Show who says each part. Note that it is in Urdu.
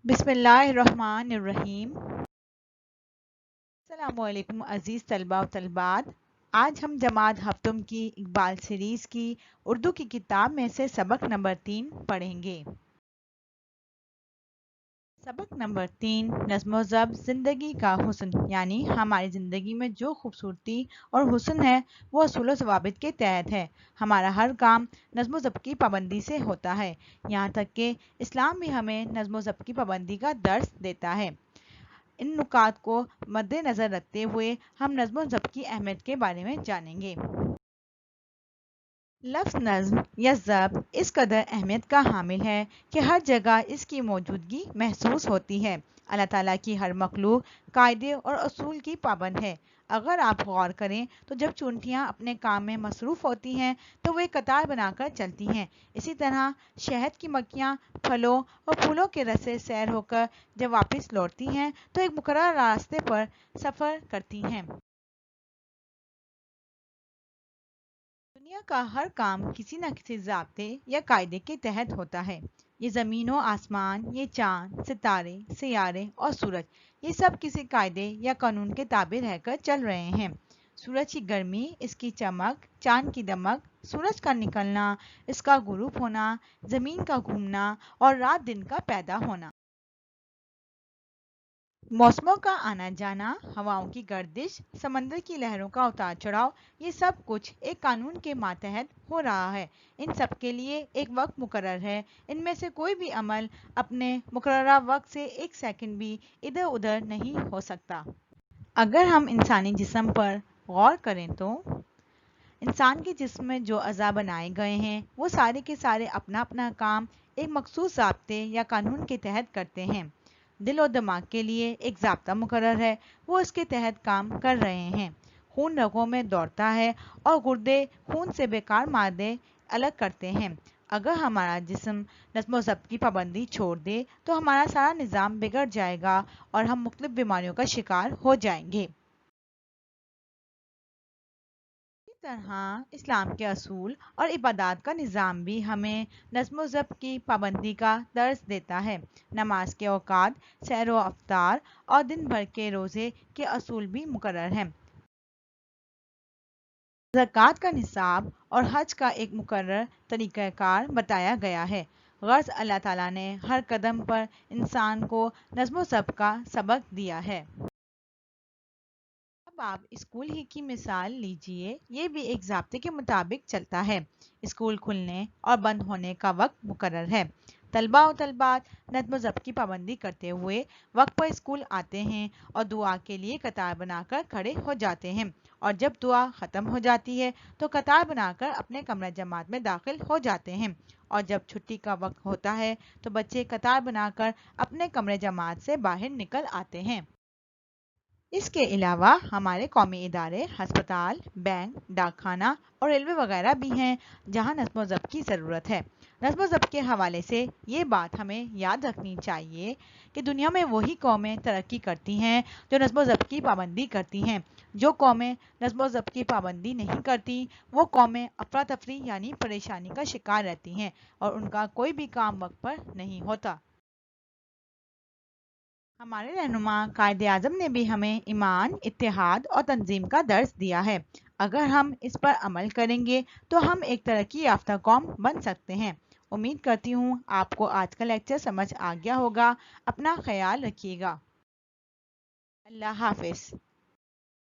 Speaker 1: بسم اللہ الرحمن الرحیم۔ السلام علیکم عزیز طلبہ و طالبات۔ آج ہم جماعت ہفتم کی اقبال سیریز کی اردو کی کتاب میں سے سبق نمبر 3 پڑھیں گے۔ سبق نمبر 3، نظم و ضبط زندگی کا حسن، یعنی ہماری زندگی میں جو خوبصورتی اور حسن ہے وہ اصول و ضوابط کے تحت ہے۔ ہمارا ہر کام نظم و ضبط کی پابندی سے ہوتا ہے، یہاں تک کہ اسلام بھی ہمیں نظم و ضبط کی پابندی کا درس دیتا ہے۔ ان نکات کو مد نظر رکھتے ہوئے ہم نظم و ضبط کی اہمیت کے بارے میں جانیں گے۔ لفظ نظم یا ضبط اس قدر اہمیت کا حامل ہے کہ ہر جگہ اس کی موجودگی محسوس ہوتی ہے۔ اللہ تعالیٰ کی ہر مخلوق قاعدے اور اصول کی پابند ہے۔ اگر آپ غور کریں تو جب چونٹیاں اپنے کام میں مصروف ہوتی ہیں تو وہ ایک قطار بنا کر چلتی ہیں۔ اسی طرح شہد کی مکھیاں پھلوں اور پھولوں کے رس سے سیر ہو کر جب واپس لوٹتی ہیں تو ایک مقررہ راستے پر سفر کرتی ہیں۔ دنیا کا ہر کام کسی نہ کسی ضابطے یا قاعدے کے تحت ہوتا ہے۔ یہ زمین و آسمان، یہ چاند، ستارے، سیارے اور سورج، یہ سب کسی قاعدے یا قانون کے تابع رہ کر چل رہے ہیں۔ سورج کی گرمی، اس کی چمک، چاند کی دمک، سورج کا نکلنا، اس کا غروب ہونا، زمین کا گھومنا اور رات دن کا پیدا ہونا، موسموں کا آنا جانا، ہواؤں کی گردش، سمندر کی لہروں کا اتار چڑھاؤ، یہ سب کچھ ایک قانون کے ماتحت ہو رہا ہے۔ ان سب کے لیے ایک وقت مقرر ہے۔ ان میں سے کوئی بھی عمل اپنے مقررہ وقت سے ایک سیکنڈ بھی ادھر ادھر نہیں ہو سکتا۔ اگر ہم انسانی جسم پر غور کریں تو انسان کے جسم میں جو اعضاء بنائے گئے ہیں وہ سارے کے سارے اپنا اپنا کام ایک مخصوص ضابطے یا قانون کے تحت کرتے ہیں۔ دل و دماغ کے لیے ایک ضابطہ مقرر ہے، وہ اس کے تحت کام کر رہے ہیں۔ خون رگوں میں دوڑتا ہے اور گردے خون سے بیکار مادے الگ کرتے ہیں۔ اگر ہمارا جسم نظم و ضبط کی پابندی چھوڑ دے تو ہمارا سارا نظام بگڑ جائے گا اور ہم مختلف بیماریوں کا شکار ہو جائیں گے۔ اسی طرح اسلام کے اصول اور عبادات کا نظام بھی ہمیں نظم و ضبط کی پابندی کا درس دیتا ہے۔ نماز کے اوقات، سحر و افطار اور دن بھر کے روزے کے اصول بھی مقرر ہیں۔ زکوٰۃ کا نصاب اور حج کا ایک مقرر طریقہ کار بتایا گیا ہے۔ غرض اللہ تعالیٰ نے ہر قدم پر انسان کو نظم و ضبط کا سبق دیا ہے۔ اب آپ اسکول ہی کی مثال لیجئے، یہ بھی ایک ضابطے کے مطابق چلتا ہے۔ اسکول کھلنے اور بند ہونے کا وقت مقرر ہے۔ طلبہ و طالبات نظم و ضبط کی پابندی کرتے ہوئے وقت پر اسکول آتے ہیں اور دعا کے لیے قطار بنا کر کھڑے ہو جاتے ہیں، اور جب دعا ختم ہو جاتی ہے تو قطار بنا کر اپنے کمرہ جماعت میں داخل ہو جاتے ہیں، اور جب چھٹی کا وقت ہوتا ہے تو بچے قطار بنا کر اپنے کمرہ جماعت سے باہر نکل آتے ہیں۔ اس کے علاوہ ہمارے قومی ادارے، ہسپتال، بینک، ڈاک خانہ اور ریلوے وغیرہ بھی ہیں جہاں نظم و ضبط کی ضرورت ہے۔ نظم و ضبط کے حوالے سے یہ بات ہمیں یاد رکھنی چاہیے کہ دنیا میں وہی قومیں ترقی کرتی ہیں جو نظم و ضبط کی پابندی کرتی ہیں۔ جو قومیں نظم و ضبط کی پابندی نہیں کرتی وہ قومیں افراتفری یعنی پریشانی کا شکار رہتی ہیں اور ان کا کوئی بھی کام وقت پر نہیں ہوتا۔ ہمارے رہنما قائد اعظم نے بھی ہمیں ایمان، اتحاد اور تنظیم کا درس دیا ہے۔ اگر ہم اس پر عمل کریں گے تو ہم ایک ترقی یافتہ قوم بن سکتے ہیں۔ امید کرتی ہوں آپ کو آج کا لیکچر سمجھ آ گیا ہوگا۔ اپنا خیال رکھیے گا۔ اللہ حافظ۔